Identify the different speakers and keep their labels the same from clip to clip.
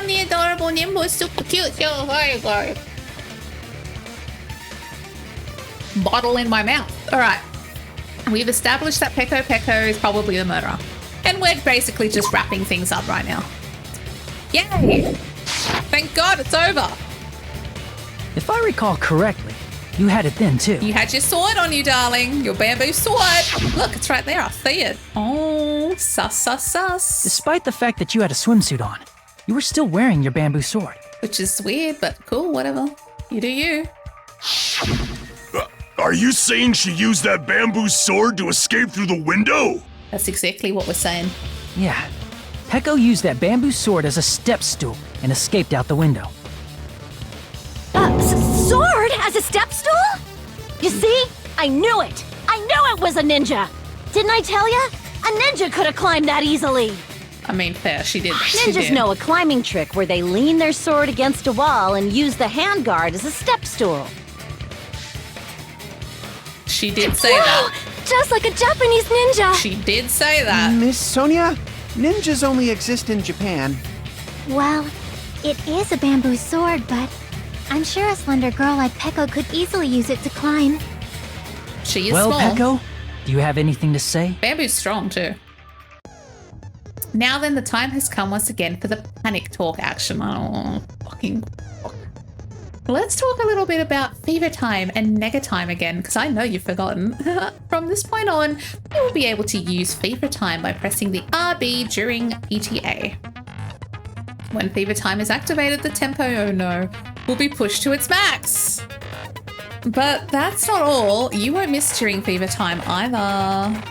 Speaker 1: the adorable Nimbus, super cute. Oh, hi, guys. Bottle in my mouth. All right. We've established that Peko is probably the murderer. And we're basically just wrapping things up right now. Yay! Thank God it's over.
Speaker 2: If I recall correctly, you had it then too.
Speaker 1: You had your sword on you, darling. Your bamboo sword. Look, it's right there. I see it. Oh, sus.
Speaker 2: Despite the fact that you had a swimsuit on, you were still wearing your bamboo sword.
Speaker 1: Which is weird, but cool, whatever. You do you.
Speaker 3: Are you saying she used that bamboo sword to escape through the window?
Speaker 1: That's exactly what we're saying.
Speaker 2: Yeah. Peko used that bamboo sword as a step stool and escaped out the window.
Speaker 4: Sword as a step stool? You see? I knew it! I knew it was a ninja! Didn't I tell ya? A ninja could have climbed that easily!
Speaker 1: I mean, fair, she did.
Speaker 4: Ninjas know a climbing trick where they lean their sword against a wall and use the handguard as a step stool.
Speaker 1: She did say that.
Speaker 4: Just like a Japanese ninja!
Speaker 1: She did say that.
Speaker 5: Miss Sonia, ninjas only exist in Japan.
Speaker 6: Well, it is a bamboo sword, but I'm sure a slender girl like Peko could easily use it to climb.
Speaker 1: She is
Speaker 2: well,
Speaker 1: small.
Speaker 2: Peko, do you have anything to say?
Speaker 1: Bamboo's strong too. Now then, the time has come once again for the panic talk action. Oh, fucking fuck. Let's talk a little bit about fever time and nega time again, because I know you've forgotten. From this point on, you will be able to use fever time by pressing the RB during ETA. When fever time is activated, the tempo, oh no, will be pushed to its max. But that's not all. You won't miss during fever time either.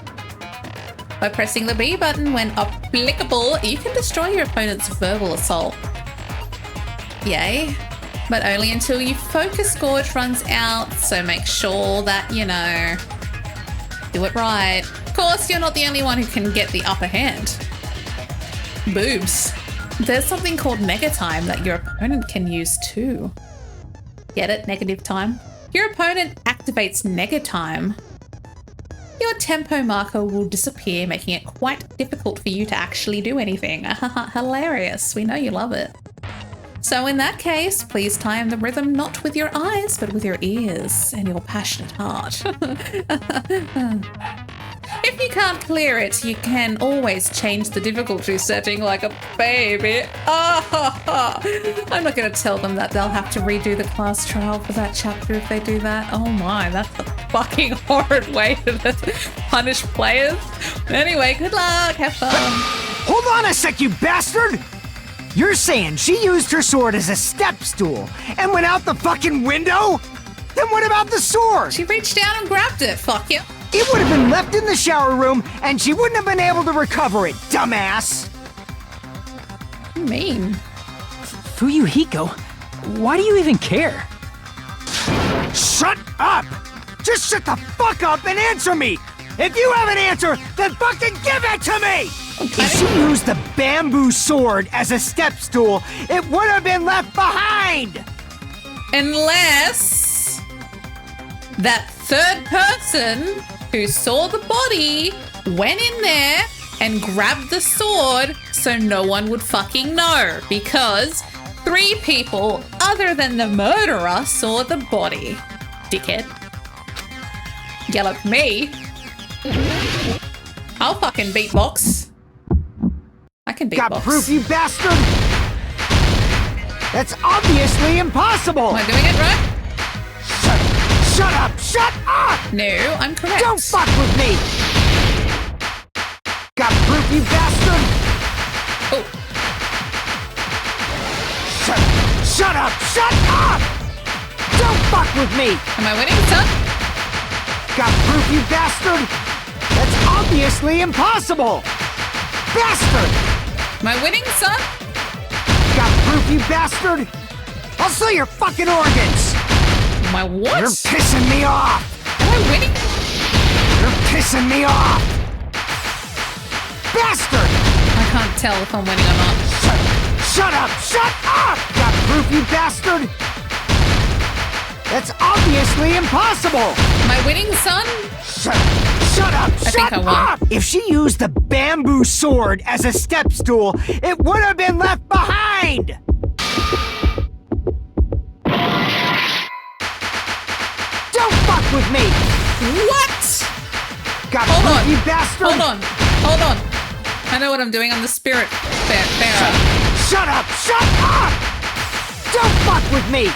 Speaker 1: By pressing the B button when applicable, you can destroy your opponent's verbal assault. Yay. But only until your focus gorge runs out, so make sure that, you know, do it right. Of course, you're not the only one who can get the upper hand. Boobs. There's something called nega time that your opponent can use too. Get it? Negative time? Your opponent activates nega time. Your tempo marker will disappear, making it quite difficult for you to actually do anything. Hilarious. We know you love it. So in that case, please time the rhythm not with your eyes, but with your ears and your passionate heart. If you can't clear it, you can always change the difficulty setting like a baby. I'm not going to tell them that they'll have to redo the class trial for that chapter if they do that. Oh my, that's a fucking horrid way to punish players. Anyway, good luck, have fun.
Speaker 7: Hold on a sec, you bastard! You're saying she used her sword as a step stool and went out the fucking window? Then what about the sword?
Speaker 1: She reached down and grabbed it, fuck you.
Speaker 7: It would have been left in the shower room and she wouldn't have been able to recover it, dumbass!
Speaker 1: What do you mean?
Speaker 2: Fuyuhiko, why do you even care?
Speaker 7: Shut up! Just shut the fuck up and answer me! If you have an answer, then fucking give it to me! If she used the bamboo sword as a step stool, it would have been left behind!
Speaker 1: Unless that third person who saw the body went in there and grabbed the sword so no one would fucking know, because 3 people other than the murderer saw the body. Dickhead. Yell at me. I'll fucking beatbox. I can beatbox.
Speaker 7: Got proof, you bastard? That's obviously impossible!
Speaker 1: Am I doing it right?
Speaker 7: Shut up! Shut up!
Speaker 1: No, I'm correct.
Speaker 7: Don't fuck with me! Got proof, you bastard?
Speaker 1: Oh.
Speaker 7: Shut up! Shut up! Don't fuck with me!
Speaker 1: Am I winning, son?
Speaker 7: Got proof, you bastard? That's obviously impossible! Bastard!
Speaker 1: Am I winning, son?
Speaker 7: Got proof, you bastard? I'll sell your fucking organs!
Speaker 1: Am I what?
Speaker 7: You're pissing me off!
Speaker 1: Am I winning?
Speaker 7: You're pissing me off! Bastard!
Speaker 1: I can't tell if I'm winning or not.
Speaker 7: Shut up! Shut up! Got proof, you bastard? That's obviously impossible!
Speaker 1: Am I winning, son?
Speaker 7: Shut up!
Speaker 1: I think I won.
Speaker 7: Up! If she used the bamboo sword as a step stool, it would have been left behind! with me!
Speaker 1: What?
Speaker 7: Got
Speaker 1: Hold
Speaker 7: proof,
Speaker 1: on.
Speaker 7: you bastard!
Speaker 1: Hold on. I know what I'm doing. I'm the spirit bearer.
Speaker 7: Shut up! Shut up! Don't fuck with me!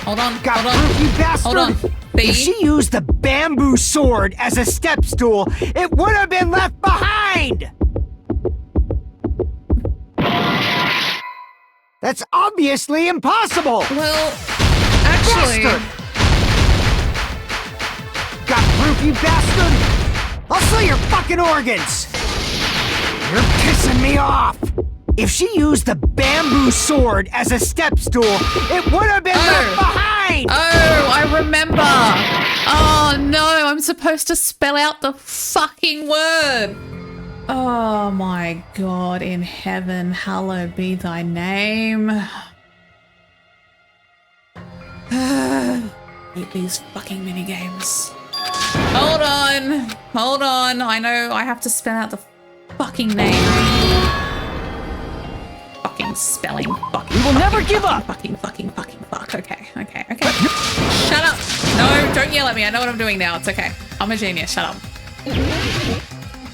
Speaker 1: Hold on.
Speaker 7: Got
Speaker 1: hold on.
Speaker 7: proof, you bastard!
Speaker 1: Hold on. B.
Speaker 7: If she used the bamboo sword as a step stool, it would have been left behind! That's obviously impossible!
Speaker 1: Well, actually...
Speaker 7: Bastard! Got proof, you bastard? I'll sell your fucking organs! You're pissing me off! If she used the bamboo sword as a step stool, it would have been left behind!
Speaker 1: Oh, I remember! Oh no, I'm supposed to spell out the fucking word! Oh my god in heaven, hallowed be thy name. Hate these fucking minigames. Hold on, I know I have to spell out the fucking name. Fucking spelling, fucking.
Speaker 2: We will never give up.
Speaker 1: Fucking fuck. Okay. Shut up. No, don't yell at me. I know what I'm doing now. It's okay. I'm a genius. Shut up.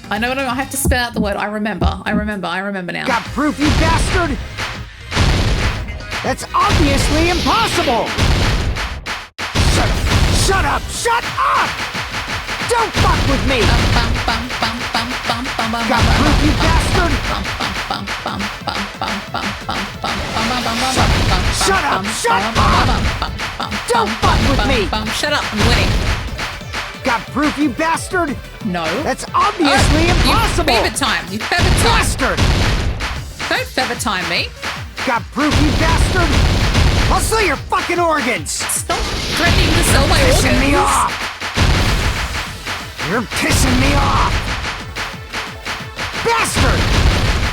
Speaker 1: I know what I have to spell out the word. I remember now.
Speaker 7: Got proof, you bastard? That's obviously impossible! Shut up! Don't fuck with me! Got proof, you bastard? Shut up! Don't fuck with me!
Speaker 1: Shut up, I'm winning.
Speaker 7: Got proof, you bastard?
Speaker 1: No.
Speaker 7: That's obviously impossible!
Speaker 1: You fever time.
Speaker 7: Bastard!
Speaker 1: Don't fever time me.
Speaker 7: Got proof, you bastard? I'll sell your fucking organs!
Speaker 1: Stop threatening to sell my organs.
Speaker 7: Pissing me off! You're pissing me off! Bastard!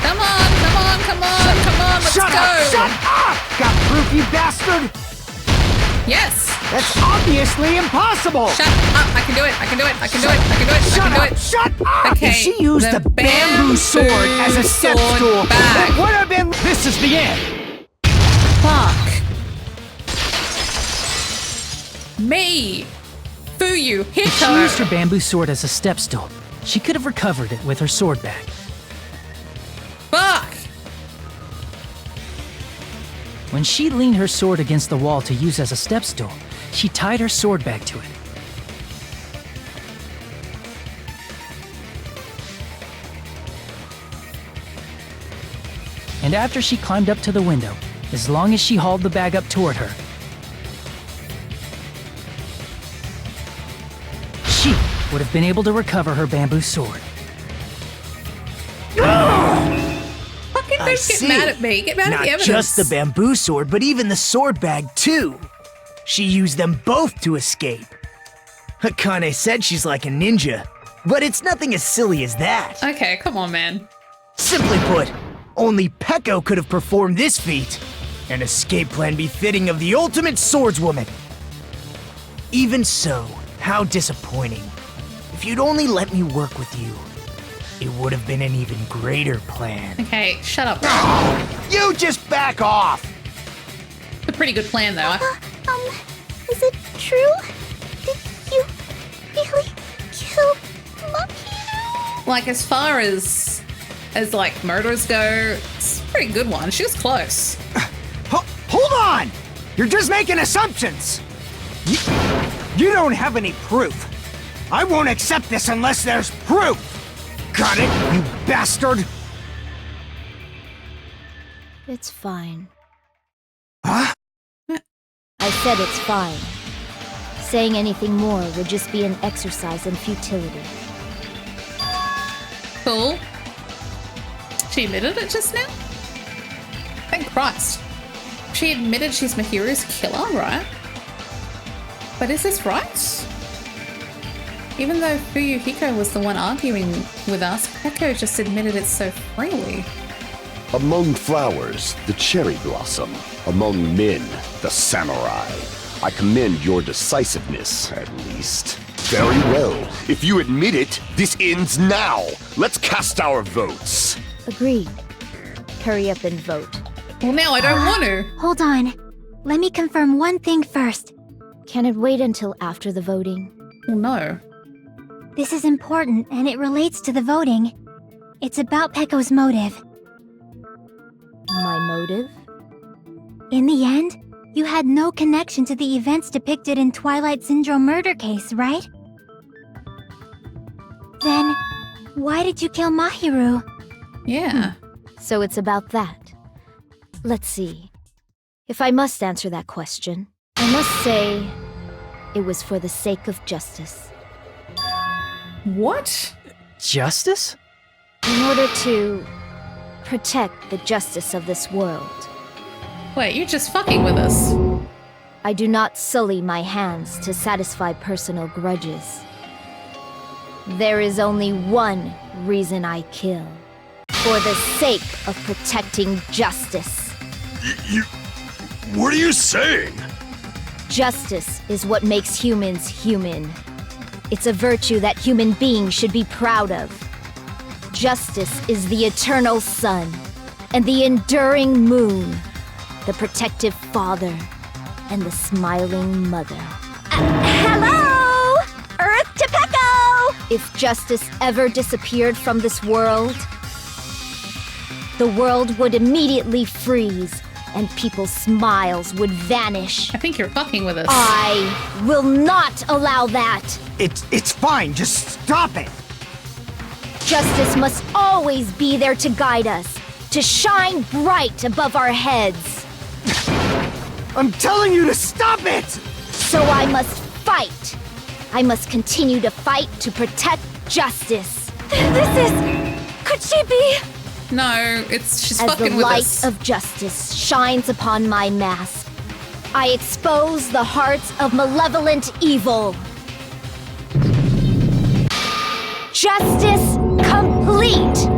Speaker 1: Come on, let's
Speaker 7: Shut
Speaker 1: go.
Speaker 7: up! Shut up! Got proof, you bastard?
Speaker 1: Yes.
Speaker 7: That's obviously impossible!
Speaker 1: Shut up, I can do it.
Speaker 7: Shut up!
Speaker 1: Okay,
Speaker 7: if she used the bamboo sword as a step
Speaker 1: sword
Speaker 7: stool,
Speaker 1: bag.
Speaker 7: it would have been... This is the end!
Speaker 1: Fuck. Me. Fuyu, hit
Speaker 2: If she
Speaker 1: her.
Speaker 2: used her bamboo sword as a step stool, she could have recovered it with her sword bag.
Speaker 1: Fuck.
Speaker 2: When she leaned her sword against the wall to use as a step stool, she tied her sword bag to it. And after she climbed up to the window, as long as she hauled the bag up toward her, she would have been able to recover her bamboo sword.
Speaker 1: Fucking don't get mad at me. Get mad at the evidence.
Speaker 8: Not just the bamboo sword, but even the sword bag, too. She used them both to escape. Akane said she's like a ninja, but it's nothing as silly as that.
Speaker 1: Okay, come on, man.
Speaker 8: Simply put, only Peko could have performed this feat. An escape plan befitting of the ultimate swordswoman. Even so, how disappointing. If you'd only let me work with you, it would have been an even greater plan.
Speaker 1: Okay, shut up.
Speaker 7: You just back off!
Speaker 1: It's a pretty good plan, though.
Speaker 6: Is it true? Did you really kill Maki?
Speaker 1: Like, as far as like murders go, it's a pretty good one. She was close.
Speaker 7: Hold on! You're just making assumptions! You don't have any proof. I won't accept this unless there's proof! Got it, you bastard?
Speaker 4: It's fine.
Speaker 7: Huh?
Speaker 4: I said it's fine. Saying anything more would just be an exercise in futility.
Speaker 1: Cool. She admitted it just now? Thank Christ. She admitted she's Mahiru's killer, right? But is this right? Even though Fuyuhiko was the one arguing with us, Peko just admitted it so freely.
Speaker 3: Among flowers, the cherry blossom. Among men, the samurai. I commend your decisiveness, at least. Very well. If you admit it, this ends now. Let's cast our votes.
Speaker 4: Agreed. Hurry up and vote.
Speaker 1: Well, now I don't want to.
Speaker 6: Hold on. Let me confirm one thing first.
Speaker 4: Can it wait until after the voting?
Speaker 1: Well, no.
Speaker 6: This is important, and it relates to the voting. It's about Pecco's motive.
Speaker 4: My motive?
Speaker 6: In the end, you had no connection to the events depicted in Twilight Syndrome murder case, right? Then, why did you kill Mahiru?
Speaker 1: Yeah.
Speaker 4: So it's about that. Let's see. If I must answer that question, I must say it was for the sake of justice.
Speaker 1: What?
Speaker 2: Justice?
Speaker 4: In order to protect the justice of this world.
Speaker 1: Wait, you're just fucking with us.
Speaker 4: I do not sully my hands to satisfy personal grudges. There is only one reason I kill. For the sake of protecting justice.
Speaker 3: What are you saying?
Speaker 4: Justice is what makes humans human. It's a virtue that human beings should be proud of. Justice is the eternal sun and the enduring moon, the protective father and the smiling mother.
Speaker 6: Hello! Earth to Pecco!
Speaker 4: If justice ever disappeared from this world, the world would immediately freeze and people's smiles would vanish.
Speaker 1: I think you're fucking with us.
Speaker 4: I will not allow that.
Speaker 7: It's fine, just stop it!
Speaker 4: Justice must always be there to guide us, to shine bright above our heads.
Speaker 7: I'm telling you to stop it!
Speaker 4: So I must fight. I must continue to fight to protect justice.
Speaker 6: Could she be?
Speaker 1: No, she's
Speaker 4: As the
Speaker 1: fucking with
Speaker 4: light
Speaker 1: us.
Speaker 4: of justice shines upon my mask, I expose the hearts of malevolent evil. Justice complete!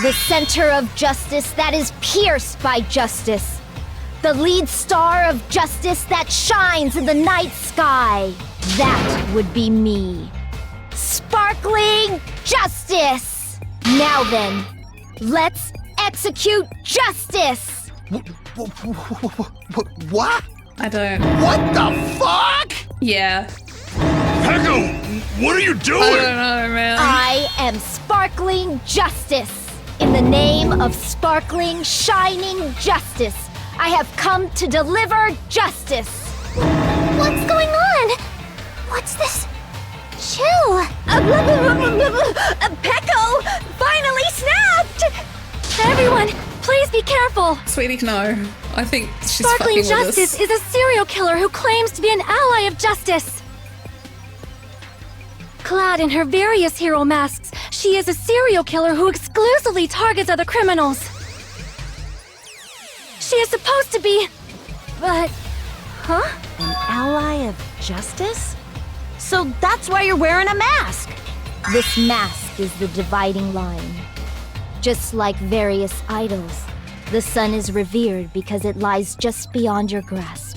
Speaker 4: The center of justice that is pierced by justice. The lead star of justice that shines in the night sky. That would be me. Sparkling justice! Now then, let's execute justice!
Speaker 3: What?
Speaker 1: I don't.
Speaker 3: What the fuck?
Speaker 1: Yeah.
Speaker 3: Pecco, what are you doing?
Speaker 1: I don't know, man.
Speaker 4: I am sparkling justice. In the name of sparkling, shining justice, I have come to deliver justice.
Speaker 6: What's going on? What's this? Chill. Pecco finally snapped! Everyone, please be careful.
Speaker 1: Sweetie, no. I think she's
Speaker 6: Sparkling
Speaker 1: fucking with
Speaker 6: Justice
Speaker 1: us.
Speaker 6: is a serial killer who claims to be an ally of justice. Clad in her various hero masks, she is a serial killer who exclusively targets other criminals. She is supposed to be... but... Huh?
Speaker 4: An ally of justice? So that's why you're wearing a mask. This mask is the dividing line. Just like various idols, the sun is revered because it lies just beyond your grasp.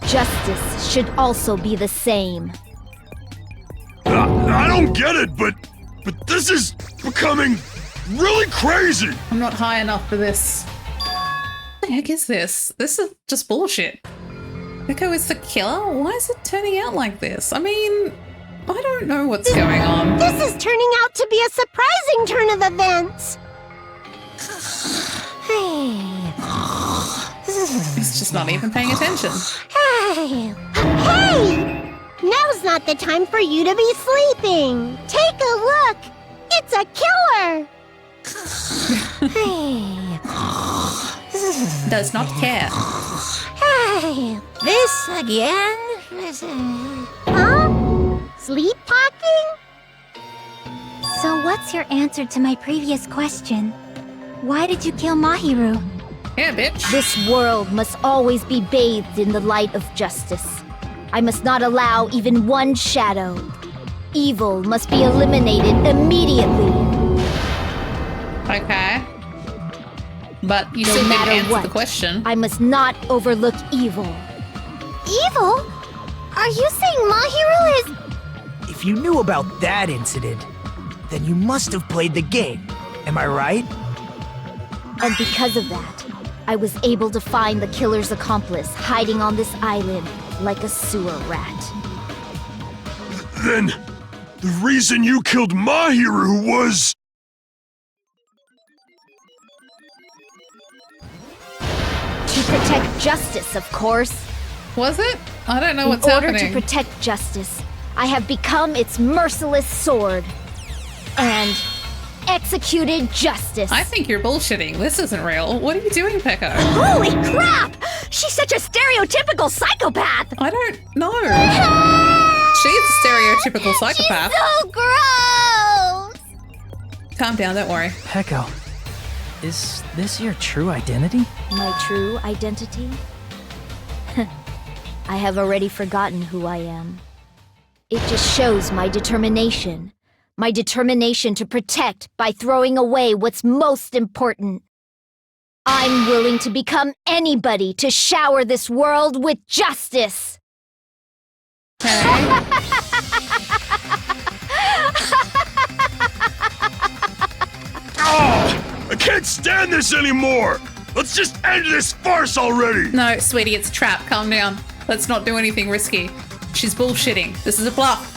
Speaker 4: Justice should also be the same.
Speaker 3: I don't get it, but this is becoming really crazy.
Speaker 1: I'm not high enough for this. What the heck is this? This is just bullshit. Pecco is the killer? Why is it turning out like this? I mean, I don't know what's going on.
Speaker 6: This is turning out to be a surprising turn of events.
Speaker 1: He's just not even paying attention.
Speaker 6: Hey! Now's not the time for you to be sleeping. Take a look. It's a killer.
Speaker 1: Does not care.
Speaker 6: Hey, this again? Huh? Sleep talking? So what's your answer to my previous question? Why did you kill Mahiru?
Speaker 1: Yeah, bitch.
Speaker 4: This world must always be bathed in the light of justice. I must not allow even one shadow. Evil must be eliminated immediately.
Speaker 1: Okay. But you
Speaker 4: No
Speaker 1: still didn't
Speaker 4: matter
Speaker 1: answer
Speaker 4: what,
Speaker 1: the question.
Speaker 4: I must not overlook evil.
Speaker 6: Evil? Are you saying Mahiru is...
Speaker 8: If you knew about that incident, then you must have played the game. Am I right?
Speaker 4: And because of that, I was able to find the killer's accomplice hiding on this island like a sewer rat.
Speaker 3: Then, the reason you killed Mahiru was...
Speaker 4: To protect justice, of course.
Speaker 1: Was it? I don't know what's
Speaker 4: In order
Speaker 1: happening.
Speaker 4: to protect justice, I have become its merciless sword. And executed justice.
Speaker 1: I think you're bullshitting. This isn't real. What are you doing, Pekka?
Speaker 4: Holy crap! She's such a stereotypical psychopath!
Speaker 1: I don't know. She's a stereotypical psychopath.
Speaker 4: So gross!
Speaker 1: Calm down, don't worry.
Speaker 2: Peko, is this your true identity?
Speaker 4: My true identity? I have already forgotten who I am. It just shows my determination. My determination to protect by throwing away what's most important. I'm willing to become anybody to shower this world with justice.
Speaker 3: I can't stand this anymore! Let's just end this farce already!
Speaker 1: No, sweetie, it's a trap. Calm down. Let's not do anything risky. She's bullshitting. This is a bluff.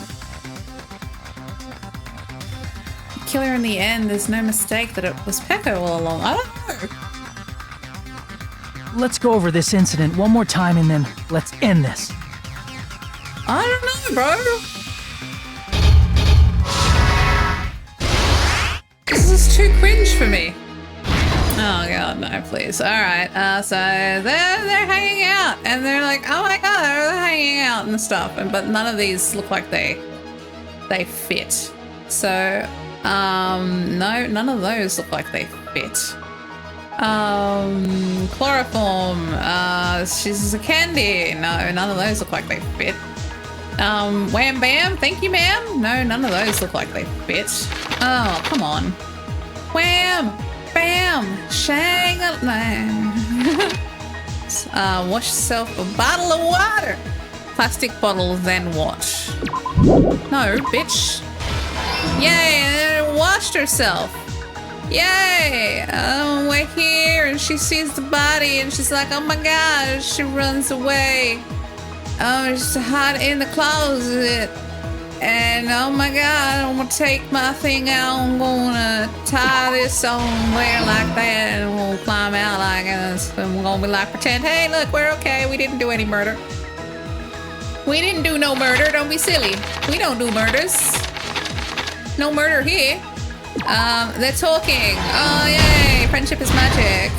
Speaker 1: Kill her in the end. There's no mistake that it was Peko all along. I don't know.
Speaker 2: Let's go over this incident one more time and then let's end this.
Speaker 1: I don't know, bro. This is too cringe for me. Oh god, no, please. Alright, so they're hanging out and they're like, oh my god, they're hanging out and stuff. But none of these look like they fit. So, no, none of those look like they fit. Chloroform, she's a candy. No, none of those look like they fit. Wham bam, thank you ma'am. No, none of those look like they fit. Oh, come on. Wham, bam, shang, wash yourself a bottle of water. Plastic bottle, then what? No, bitch. Yay, washed herself. Yay! We're here, and she sees the body, and she's like, oh my god, she runs away. Oh, she's hiding in the closet. And oh my god, I'm gonna take my thing out, I'm gonna tie this on there like that, and we'll climb out like this, and we're gonna be like, pretend, hey, look, we're okay, we didn't do any murder. We didn't do no murder, don't be silly. We don't do murders. No murder here. They're talking. Oh, yay. Friendship is magic.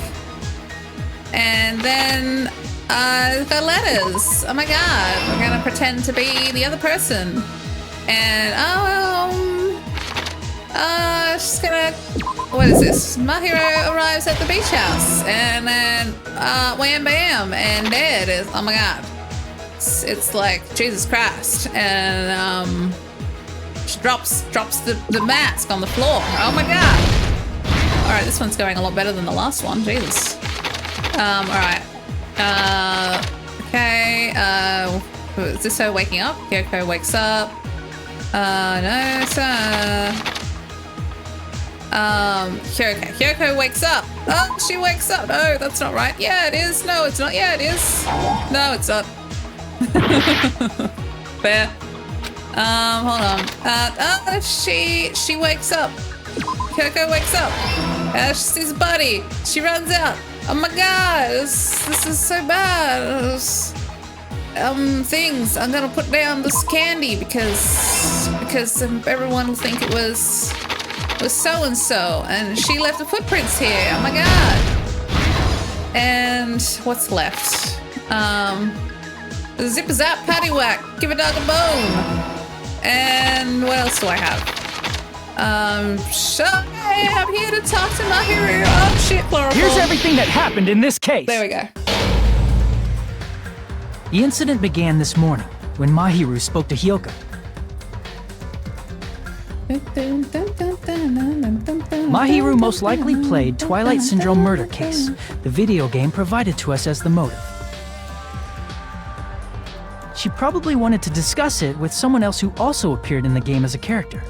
Speaker 1: And then, they've got letters. Oh my god. We're gonna pretend to be the other person. And, she's gonna... What is this? Mahiro arrives at the beach house. And then, wham bam. And dead is... Oh my god. It's like, Jesus Christ. And, she drops the mask on the floor. Oh my god. Alright, this one's going a lot better than the last one. Jesus. Alright. Okay. Is this her waking up? Kyoko wakes up. No, sir. Kyoko wakes up. Oh, she wakes up. No, that's not right. Yeah, it is. No, it's not. Yeah, it is. No, it's not. Fair. Hold on. She wakes up. Kyoko wakes up. She sees a body. She runs out. Oh my god, this is so bad. Things. I'm gonna put down this candy because everyone will think it was so and so, and she left the footprints here. Oh my god. And what's left? Zip a zap, patty whack, give a dog a bone. And what else do I have? I'm here to talk to Mahiro. Oh shit, chloroform.
Speaker 2: Here's everything that happened in this case.
Speaker 1: There we go.
Speaker 2: The incident began this morning when Mahiru spoke to Hyoko. Mahiru most likely played Twilight Syndrome Murder Case, the video game provided to us as the motive. She probably wanted to discuss it with someone else who also appeared in the game as a character.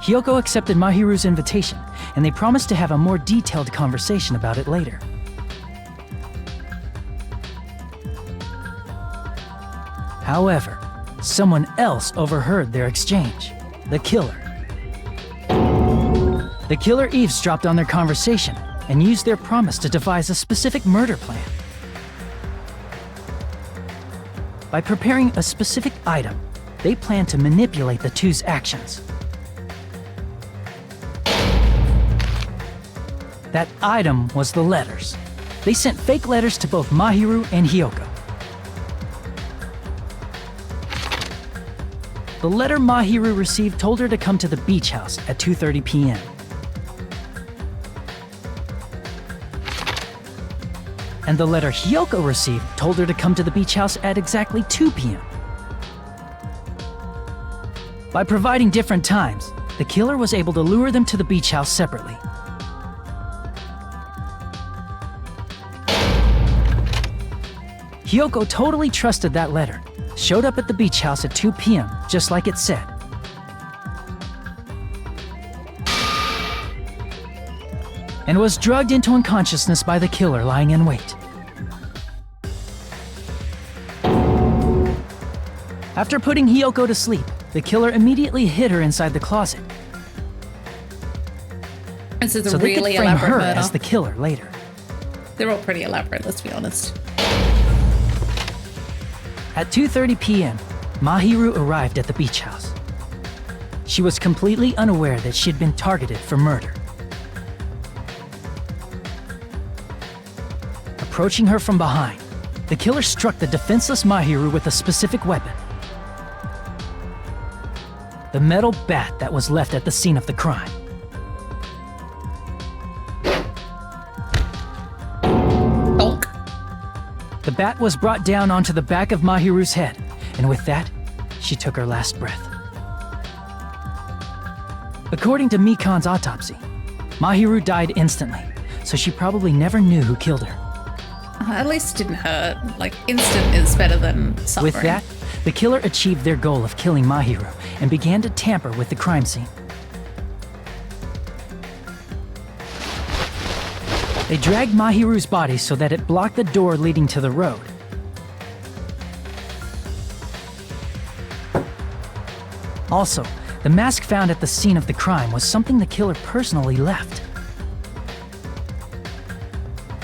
Speaker 2: Hyoko accepted Mahiru's invitation, and they promised to have a more detailed conversation about it later. However, someone else overheard their exchange. The killer. The killer eavesdropped on their conversation and used their promise to devise a specific murder plan. By preparing a specific item, they planned to manipulate the two's actions. That item was the letters. They sent fake letters to both Mahiru and Hyoko. The letter Mahiru received told her to come to the beach house at 2:30 p.m. And the letter Hyoko received told her to come to the beach house at exactly 2 p.m. By providing different times, the killer was able to lure them to the beach house separately. Hyoko totally trusted that letter, showed up at the beach house at 2 p.m., just like it said. And was drugged into unconsciousness by the killer lying in wait. After putting Hyoko to sleep, the killer immediately hid her inside the closet.
Speaker 1: This is a
Speaker 2: so they
Speaker 1: really
Speaker 2: could frame
Speaker 1: elaborate
Speaker 2: her
Speaker 1: murder.
Speaker 2: as the killer later.
Speaker 1: They're all pretty elaborate, let's be honest.
Speaker 2: At 2:30 p.m., Mahiru arrived at the beach house. She was completely unaware that she'd been targeted for murder. Approaching her from behind, the killer struck the defenseless Mahiru with a specific weapon. The metal bat that was left at the scene of the crime.
Speaker 1: Donk.
Speaker 2: The bat was brought down onto the back of Mahiru's head, and with that, she took her last breath. According to Mikan's autopsy, Mahiru died instantly, so she probably never knew who killed her.
Speaker 1: At least it didn't hurt. Like, instant is better than suffering.
Speaker 2: With that, the killer achieved their goal of killing Mahiru and began to tamper with the crime scene. They dragged Mahiru's body so that it blocked the door leading to the road. Also, the mask found at the scene of the crime was something the killer personally left.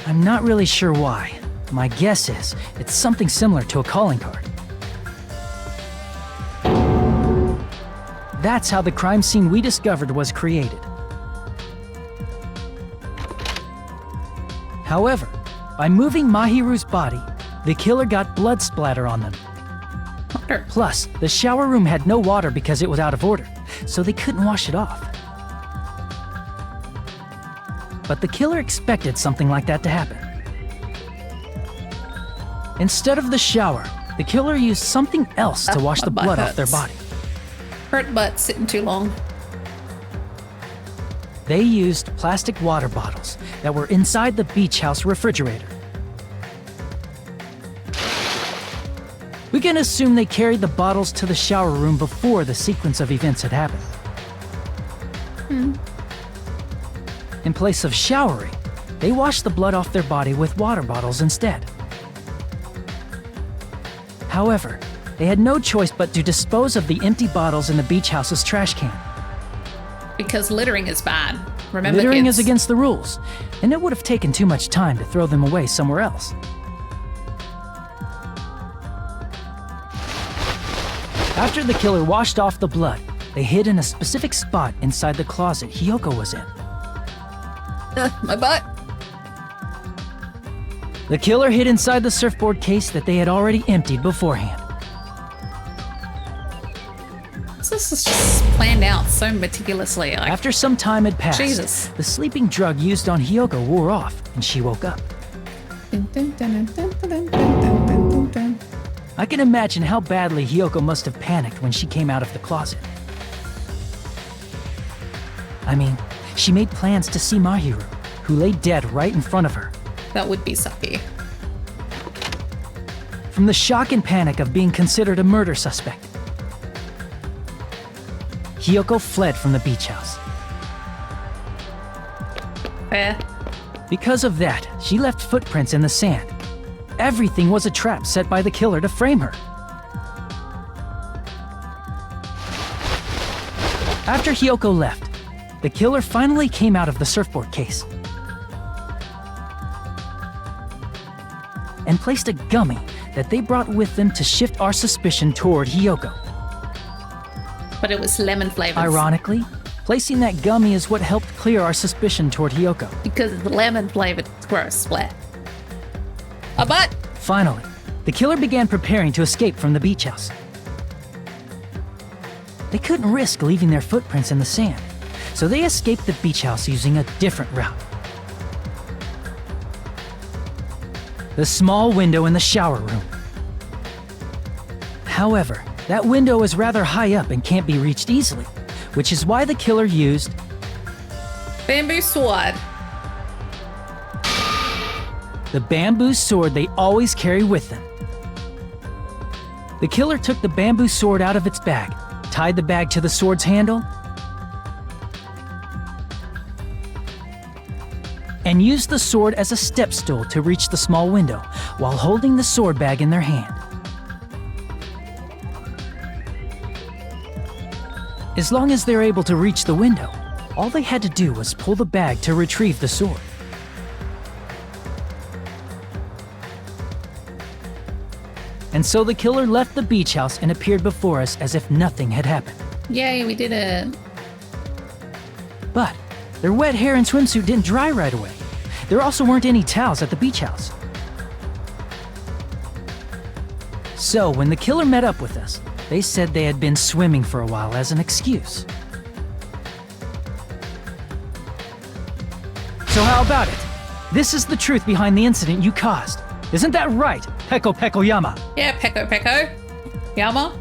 Speaker 2: I'm not really sure why. My guess is it's something similar to a calling card. That's how the crime scene we discovered was created. However, by moving Mahiru's body, the killer got blood splatter on them. Plus, the shower room had no water because it was out of order, so they couldn't wash it off. But the killer expected something like that to happen. Instead of the shower, the killer used something else to wash the blood off their body.
Speaker 1: Hurt butt sitting too long.
Speaker 2: They used plastic water bottles that were inside the beach house refrigerator. We can assume they carried the bottles to the shower room before the sequence of events had happened. In place of showering, they washed the blood off their body with water bottles instead. However, they had no choice but to dispose of the empty bottles in the beach house's trash can.
Speaker 1: Because littering is bad. Remember,
Speaker 2: Littering
Speaker 1: kids?
Speaker 2: is against the rules, and it would have taken too much time to throw them away somewhere else. After the killer washed off the blood, they hid in a specific spot inside the closet Hyoko was in.
Speaker 1: My butt.
Speaker 2: The killer hid inside the surfboard case that they had already emptied beforehand.
Speaker 1: This is just planned out so meticulously. Like,
Speaker 2: After some time had passed,
Speaker 1: Jesus.
Speaker 2: the sleeping drug used on Hyoko wore off, and she woke up. I can imagine how badly Hyoko must have panicked when she came out of the closet. I mean, she made plans to see Mahiru, who lay dead right in front of her.
Speaker 1: that would be sucky.
Speaker 2: From the shock and panic of being considered a murder suspect, Hiyoko fled from the beach house.
Speaker 1: Fair.
Speaker 2: Because of that, she left footprints in the sand. Everything was a trap set by the killer to frame her. After Hiyoko left, the killer finally came out of the surfboard case and placed a gummy that they brought with them to shift our suspicion toward Hiyoko.
Speaker 1: But it was lemon flavors.
Speaker 2: Ironically, placing that gummy is what helped clear our suspicion toward Hiyoko.
Speaker 1: Because it's lemon flavored. It's gross. Splat. But
Speaker 2: Finally, the killer began preparing to escape from the beach house. They couldn't risk leaving their footprints in the sand, so they escaped the beach house using a different route. The small window in the shower room. However, that window is rather high up and can't be reached easily, which is why the killer used
Speaker 1: bamboo sword.
Speaker 2: the bamboo sword they always carry with them. The killer took the bamboo sword out of its bag, tied the bag to the sword's handle, and used the sword as a step stool to reach the small window while holding the sword bag in their hand. As long as they're able to reach the window, all they had to do was pull the bag to retrieve the sword. And so the killer left the beach house and appeared before us as if nothing had happened.
Speaker 1: Yay, we did it.
Speaker 2: But their wet hair and swimsuit didn't dry right away. There also weren't any towels at the beach house. So when the killer met up with us, they said they had been swimming for a while as an excuse. So how about it? This is the truth behind the incident you caused. Isn't that right, Peko Peko Yama?
Speaker 1: Yeah, Peko Peko. Yama.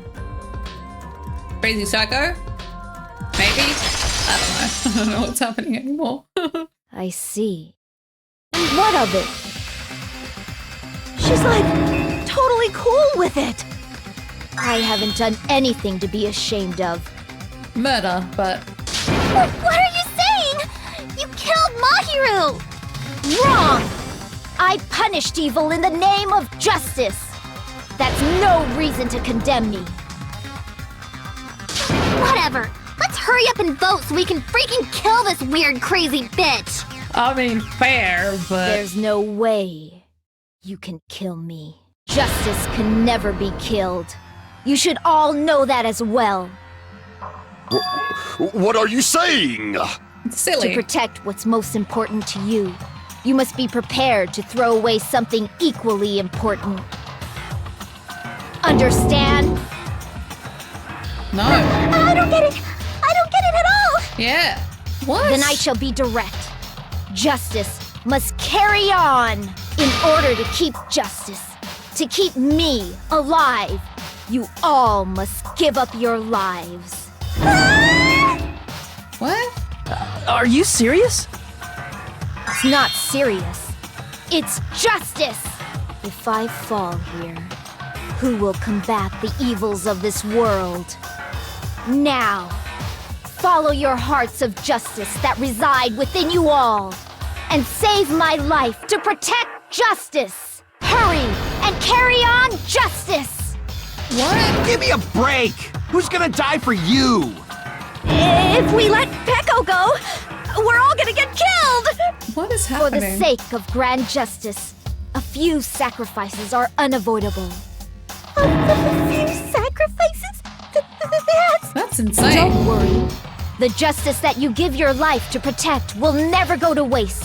Speaker 1: Crazy Psycho. Maybe. I don't know. I don't know what's happening anymore.
Speaker 4: I see. And what of it?
Speaker 6: She's like totally cool with it.
Speaker 4: I haven't done anything to be ashamed of.
Speaker 1: Murder, but
Speaker 6: What are you saying? You killed Mahiru!
Speaker 4: Wrong! I punished evil in the name of justice. That's no reason to condemn me.
Speaker 6: Whatever. Let's hurry up and vote so we can freaking kill this weird, crazy bitch.
Speaker 1: I mean, fair, but
Speaker 4: There's no way you can kill me. Justice can never be killed. You should all know that as well.
Speaker 3: What are you saying?
Speaker 1: it's silly.
Speaker 4: To protect what's most important to you, you must be prepared to throw away something equally important. Understand?
Speaker 1: No.
Speaker 6: I don't get it. I don't get it at all.
Speaker 1: Yeah. What?
Speaker 4: Then I shall be direct. Justice must carry on. In order to keep justice, to keep me alive, you all must give up your lives.
Speaker 1: What?
Speaker 2: Are you serious?
Speaker 4: It's not serious. It's justice. If I fall here, who will combat the evils of this world? Now, follow your hearts of justice that reside within you all, and save my life to protect justice. Hurry and carry on justice.
Speaker 1: What?
Speaker 7: Give me a break! Who's gonna die for you?
Speaker 6: If we let Peko go, we're all gonna get killed.
Speaker 1: What is
Speaker 4: For the
Speaker 1: happening?
Speaker 4: sake of grand justice, a few sacrifices are unavoidable.
Speaker 6: A few sacrifices?
Speaker 1: That's insane.
Speaker 4: Don't worry. The justice that you give your life to protect will never go to waste.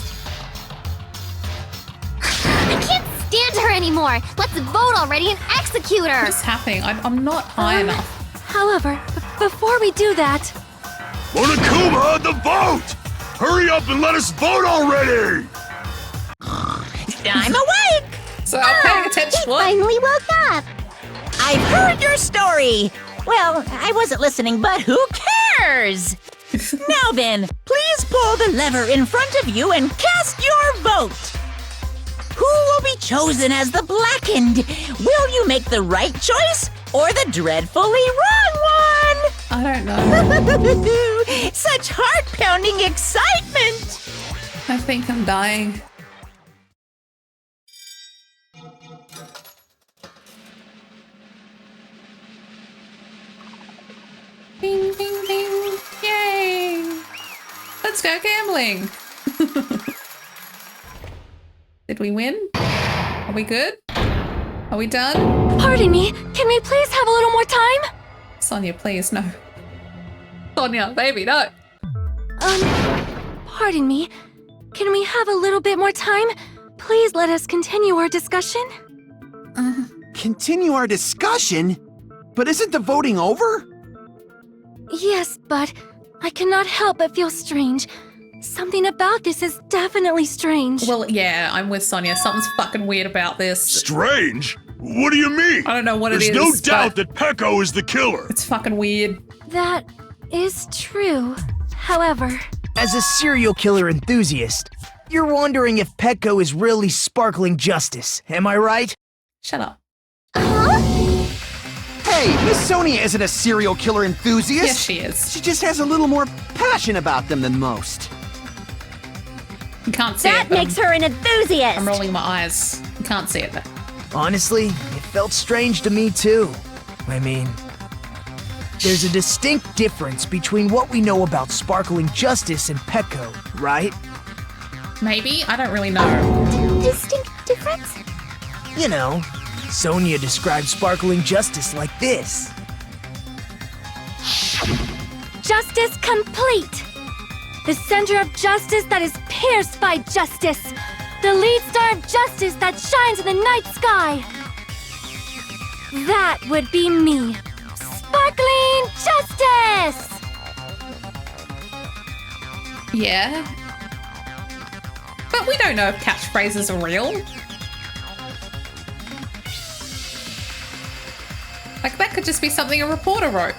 Speaker 6: I can't stand her anymore. Let's vote already and execute her.
Speaker 1: What's happening? I'm not high enough.
Speaker 6: However, before we do that,
Speaker 3: Monokuma, the vote! Hurry up and let us vote already!
Speaker 9: I'm awake!
Speaker 1: So I'm paying attention.
Speaker 6: he
Speaker 1: What?
Speaker 6: finally woke up.
Speaker 9: I've heard your story! Well, I wasn't listening, but who cares? Now then, please pull the lever in front of you and cast your vote! Who will be chosen as the blackened? Will you make the right choice or the dreadfully wrong one?
Speaker 1: I don't know.
Speaker 9: Such heart-pounding excitement!
Speaker 1: I think I'm dying. Ding, ding, ding. Yay! Let's go gambling. Did we win? Are we good? Are we done?
Speaker 6: Pardon me, can we please have a little more time?
Speaker 1: Sonia, please, no. Sonia, baby, no.
Speaker 6: Pardon me. Can we have a little bit more time? Please let us continue our discussion.
Speaker 5: Continue our discussion? But isn't the voting over?
Speaker 6: Yes, but I cannot help but feel strange. Something about this is definitely strange.
Speaker 1: Well, yeah, I'm with Sonia. Something's fucking weird about this.
Speaker 10: Strange? What do you mean?
Speaker 1: I don't know what
Speaker 10: There's
Speaker 1: it is.
Speaker 10: no doubt that Pecco is the killer.
Speaker 1: It's fucking weird.
Speaker 6: That is true. However,
Speaker 8: As a serial killer enthusiast, you're wondering if Pecco is really sparkling justice, am I right?
Speaker 1: Shut up.
Speaker 5: Hey, Miss Sonia isn't a serial killer enthusiast.
Speaker 1: Yes, she is.
Speaker 5: She just has a little more passion about them than most.
Speaker 1: You can't see
Speaker 4: That
Speaker 1: it. But
Speaker 4: makes her an enthusiast.
Speaker 1: I'm rolling my eyes. You can't see it, but
Speaker 8: Honestly, it felt strange to me too. I mean, there's a distinct difference between what we know about sparkling justice and Pecco, right?
Speaker 1: maybe? I don't really know.
Speaker 6: distinct difference?
Speaker 8: You know, Sonia described sparkling justice like this.
Speaker 6: Justice complete! The center of justice that is pierced by justice! The lead star of justice that shines in the night sky! That would be me! Sparkling justice!
Speaker 1: Yeah. But we don't know if catchphrases are real. Like, that could just be something a reporter wrote.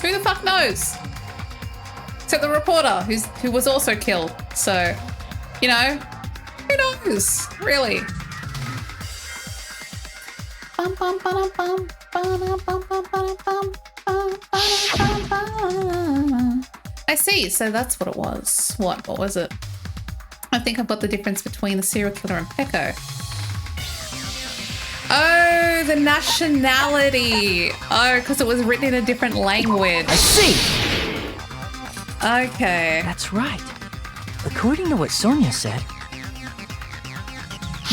Speaker 1: Who the fuck knows? Except the reporter, who was also killed. So, you know, who knows, really? Bum, bum, ba-dum, bum, ba-dum, bum, bum, ba-dum, bum, bum, ba-dum, bum, bum. I see, so that's what it was. What was it? I think I've got the difference between the serial killer and Pecco. Oh, the nationality. Oh, because it was written in a different language.
Speaker 2: I see!
Speaker 1: Okay.
Speaker 2: That's right. According to what Sonia said,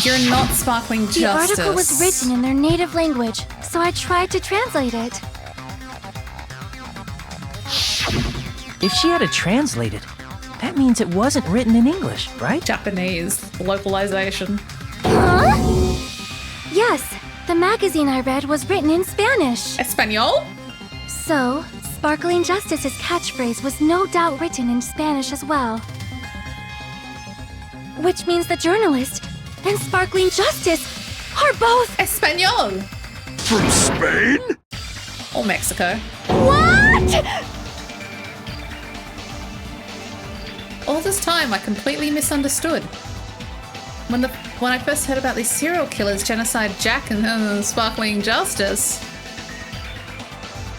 Speaker 1: You're not sparkling
Speaker 6: The
Speaker 1: justice.
Speaker 6: article was written in their native language, so I tried to translate it.
Speaker 2: if she had to translate it, that means it wasn't written in English, right?
Speaker 1: Japanese localization.
Speaker 6: Huh? Yes, the magazine I read was written in Spanish.
Speaker 1: Espanol?
Speaker 6: So, Sparkling Justice's catchphrase was no doubt written in Spanish as well. Which means the journalist and Sparkling Justice are both...
Speaker 1: Espanol.
Speaker 10: From Spain?
Speaker 1: Or Mexico.
Speaker 6: What?!
Speaker 1: All this time, I completely misunderstood. When I first heard about these serial killers, Genocide Jack and Sparkling Justice,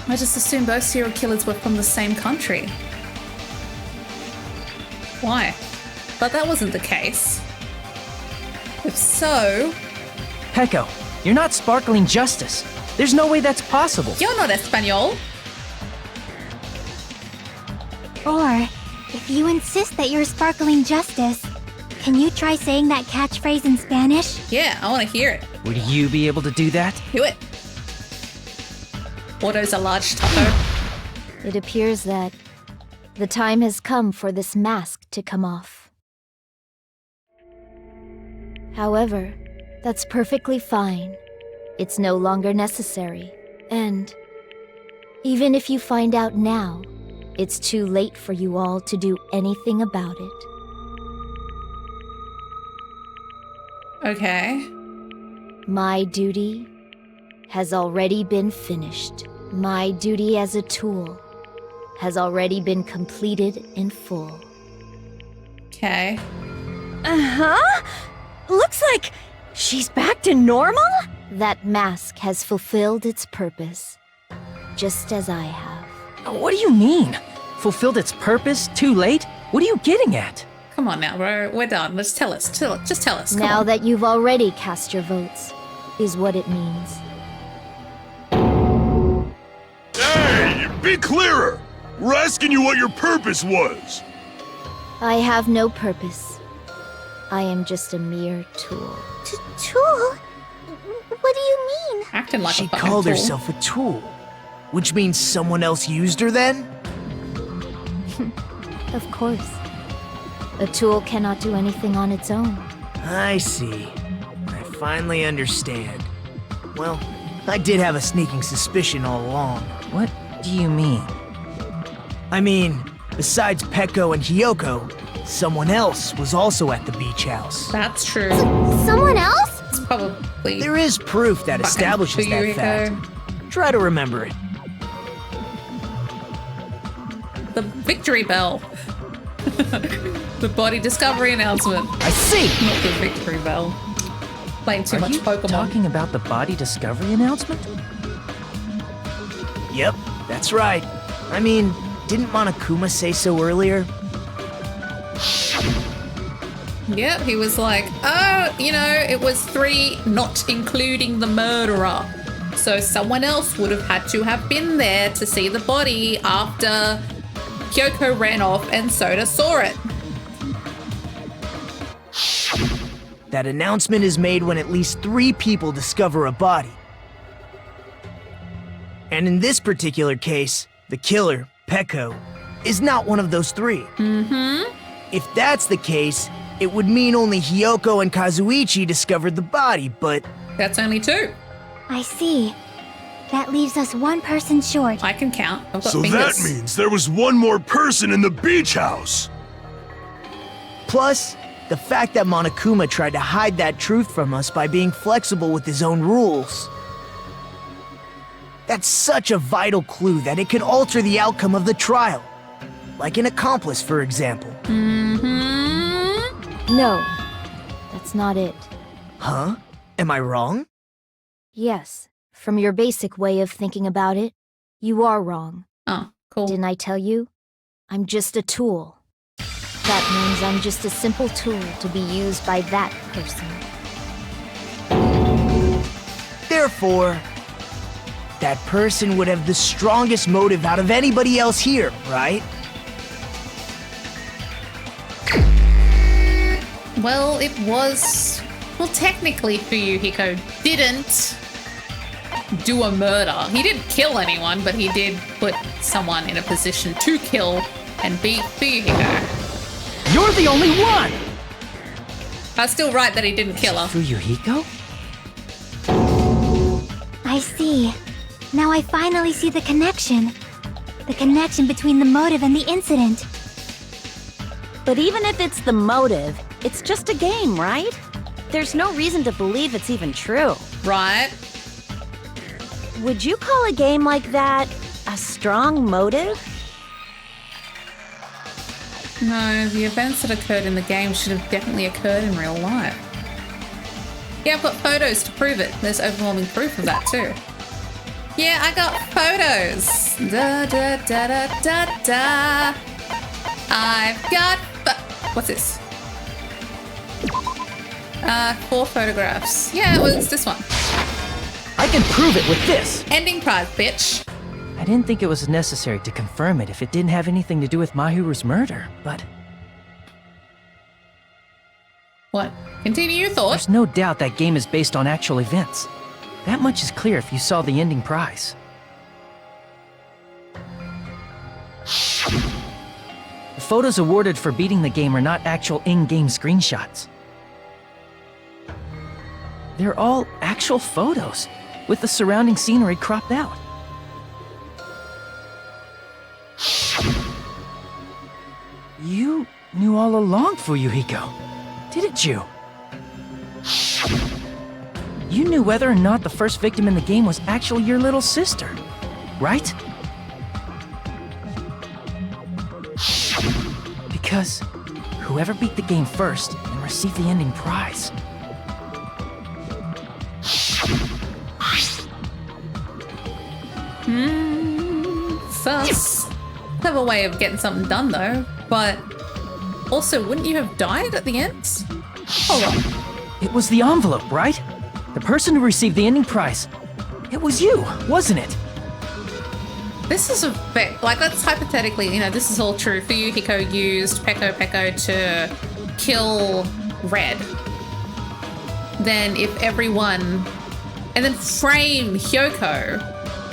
Speaker 1: I just assumed both serial killers were from the same country. Why? But that wasn't the case. If so...
Speaker 2: Pecco, you're not sparkling justice. There's no way that's possible.
Speaker 1: You're not Espanol.
Speaker 6: Or, if you insist that you're Sparkling Justice, can you try saying that catchphrase in Spanish?
Speaker 1: Yeah, I want to hear it.
Speaker 2: Would you be able to do that?
Speaker 1: Do it. Auto's a large taco.
Speaker 4: It appears that the time has come for this mask to come off. However, that's perfectly fine. It's no longer necessary. And even if you find out now, it's too late for you all to do anything about it.
Speaker 1: Okay.
Speaker 4: My duty has already been finished. My duty as a tool has already been completed in full.
Speaker 1: Okay.
Speaker 4: Uh-huh. Looks like she's back to normal? That mask has fulfilled its purpose. just as I have.
Speaker 2: What do you mean? Fulfilled its purpose too late? What are you getting at?
Speaker 1: Come on now, bro. We're done. Just tell us. Just tell us. Come
Speaker 4: Now
Speaker 1: on.
Speaker 4: that you've already cast your votes, is what it means.
Speaker 10: Hey, be clearer! We're asking you what your purpose was.
Speaker 4: I have no purpose. I am just a mere tool.
Speaker 6: Tool? What do you mean?
Speaker 1: Acting like
Speaker 8: She
Speaker 1: a fucking
Speaker 8: called
Speaker 1: fool.
Speaker 8: herself a tool. Which means someone else used her then?
Speaker 4: Of course. A tool cannot do anything on its own.
Speaker 8: I see. I finally understand. Well, I did have a sneaking suspicion all along.
Speaker 2: What do you mean?
Speaker 8: I mean, besides Peko and Hiyoko, someone else was also at the beach house.
Speaker 1: That's true.
Speaker 6: Someone else?
Speaker 1: It's probably
Speaker 8: There is proof that
Speaker 1: fucking
Speaker 8: establishes that
Speaker 1: Fuyuhiko.
Speaker 8: fact. Try to remember it.
Speaker 1: The victory bell. The body discovery announcement.
Speaker 8: I see!
Speaker 1: Not the victory bell. Playing too
Speaker 2: Are
Speaker 1: much
Speaker 2: you
Speaker 1: Pokemon.
Speaker 2: talking about the body discovery announcement?
Speaker 8: Yep, that's right. I mean, didn't Monokuma say so earlier?
Speaker 1: Yep, he was like, oh, it was 3, not including the murderer. So someone else would have had to have been there to see the body after Kyoko ran off and Soda saw it.
Speaker 8: That announcement is made when at least 3 people discover a body. And in this particular case, the killer, Peko, is not one of those 3.
Speaker 1: Mm-hmm.
Speaker 8: If that's the case, it would mean only Hiyoko and Kazuichi discovered the body, but
Speaker 1: That's only 2.
Speaker 6: I see. That leaves us one person short.
Speaker 1: I can count. I've got
Speaker 10: So
Speaker 1: fingers.
Speaker 10: that means there was one more person in the beach house.
Speaker 8: plus, the fact that Monokuma tried to hide that truth from us by being flexible with his own rules. That's such a vital clue that it could alter the outcome of the trial. Like an accomplice, for example.
Speaker 1: Mm-hmm.
Speaker 4: No, that's not it.
Speaker 8: Huh? Am I wrong?
Speaker 4: Yes, from your basic way of thinking about it, you are wrong.
Speaker 1: Oh, cool.
Speaker 4: Didn't I tell you? I'm just a tool. That means I'm just a simple tool to be used by that person.
Speaker 8: Therefore, that person would have the strongest motive out of anybody else here, right?
Speaker 1: Well, it was... Well, technically, Fuyuhiko didn't do a murder. He didn't kill anyone, but he did put someone in a position to kill and beat Fuyuhiko.
Speaker 2: You're the only one!
Speaker 1: I was still right that he didn't kill her.
Speaker 2: Fuyuhiko?
Speaker 6: I see. Now I finally see the connection. The connection between the motive and the incident.
Speaker 9: But even if it's the motive, it's just a game, right? There's no reason to believe it's even true.
Speaker 1: Right?
Speaker 9: Would you call a game like that a strong motive?
Speaker 1: No, the events that occurred in the game should have definitely occurred in real life. Yeah, I've got photos to prove it. There's overwhelming proof of that too. Yeah, I got photos. Da da da da da da. I've got... What's this? 4 photographs. Yeah, it was this one.
Speaker 2: I can prove it with this!
Speaker 1: Ending prize, bitch.
Speaker 2: I didn't think it was necessary to confirm it if it didn't have anything to do with Mahiru's murder, but
Speaker 1: What? Continue your thought.
Speaker 2: there's no doubt that game is based on actual events. That much is clear if you saw the ending prize. The photos awarded for beating the game are not actual in-game screenshots. They're all actual photos, with the surrounding scenery cropped out. You knew all along, Fuyuhiko, didn't you? You knew whether or not the first victim in the game was actually your little sister, right? Because whoever beat the game first and received the ending prize.
Speaker 1: have a way of getting something done though, but also, wouldn't you have died at the end? Hold on.
Speaker 2: It was the envelope, right? The person who received the ending prize. It was you, wasn't it?
Speaker 1: This is a bit, like, let's hypothetically, you know, this is all true. Fuyuhiko used Peko to kill Red. Then if everyone, and then frame Hyoko.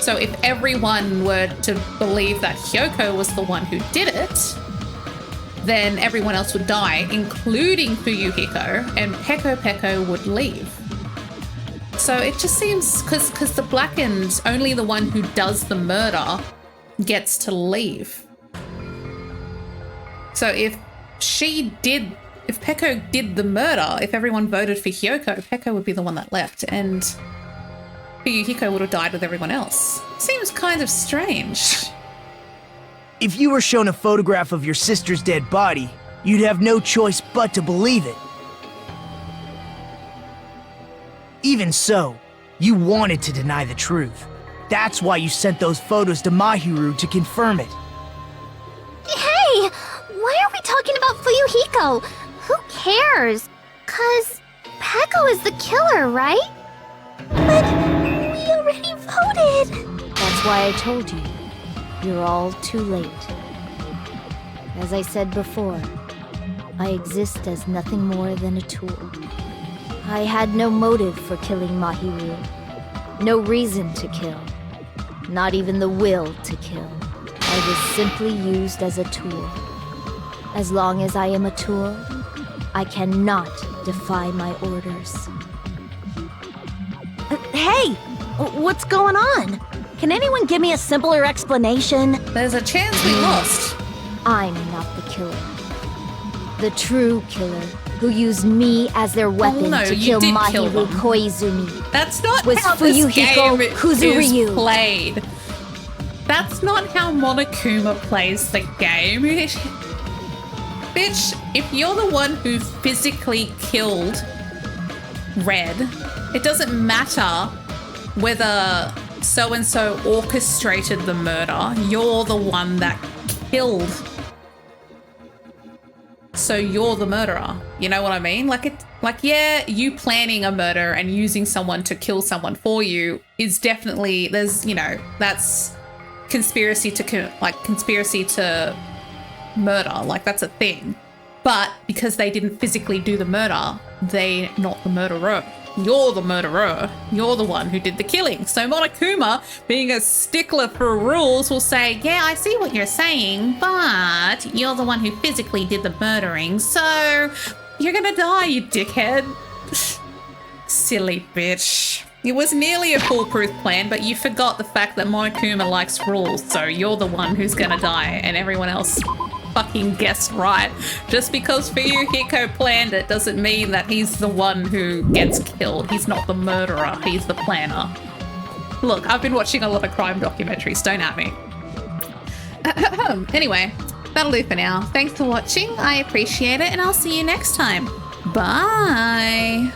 Speaker 1: So if everyone were to believe that Hyoko was the one who did it, then everyone else would die, including Fuyuhiko, and Peko would leave. So it just seems, because the Blackened, only the one who does the murder gets to leave. So if Peko did the murder, if everyone voted for Hyoko, Peko would be the one that left, and Fuyuhiko would have died with everyone else. Seems kind of strange.
Speaker 8: If you were shown a photograph of your sister's dead body, you'd have no choice but to believe it. Even so, you wanted to deny the truth. That's why you sent those photos to Mahiru to confirm it.
Speaker 4: Hey! Why are we talking about Fuyuhiko? Who cares? 'Cause Peko is the killer, right? But we already voted! That's why I told you. You're all too late. As I said before, I exist as nothing more than a tool. I had no motive for killing Mahiru. No reason to kill. Not even the will to kill. I was simply used as a tool. As long as I am a tool, I cannot defy my orders.
Speaker 9: Hey! What's going on? Can anyone give me a simpler explanation?
Speaker 1: There's a chance we lost.
Speaker 4: I'm not the killer. The true killer, who used me as their weapon to kill Mahiru Koizumi.
Speaker 1: That's not
Speaker 4: was
Speaker 1: how this
Speaker 4: Fuyuhiko
Speaker 1: game
Speaker 4: Kuzuryu.
Speaker 1: is played. That's not how Monokuma plays the game. Bitch, if you're the one who physically killed Red, it doesn't matter whether so-and-so orchestrated the murder. You're the one that killed. So you're the murderer. You know what I mean? Yeah, you planning a murder and using someone to kill someone for you is definitely, that's conspiracy to murder. Like, that's a thing. But because they didn't physically do the murder, they're not the murderer. You're the murderer. You're the one who did the killing. So Monokuma, being a stickler for rules, will say, yeah, I see what you're saying, but you're the one who physically did the murdering, so you're gonna die, you dickhead. Silly bitch. It was nearly a foolproof plan, but you forgot the fact that Monokuma likes rules, so you're the one who's gonna die, and everyone else fucking guessed right. Just because Fuyuhiko planned it doesn't mean that he's the one who gets killed. He's not the murderer, he's the planner. Look, I've been watching a lot of crime documentaries, don't at me. Anyway, that'll do for now. Thanks for watching, I appreciate it, and I'll see you next time. Bye!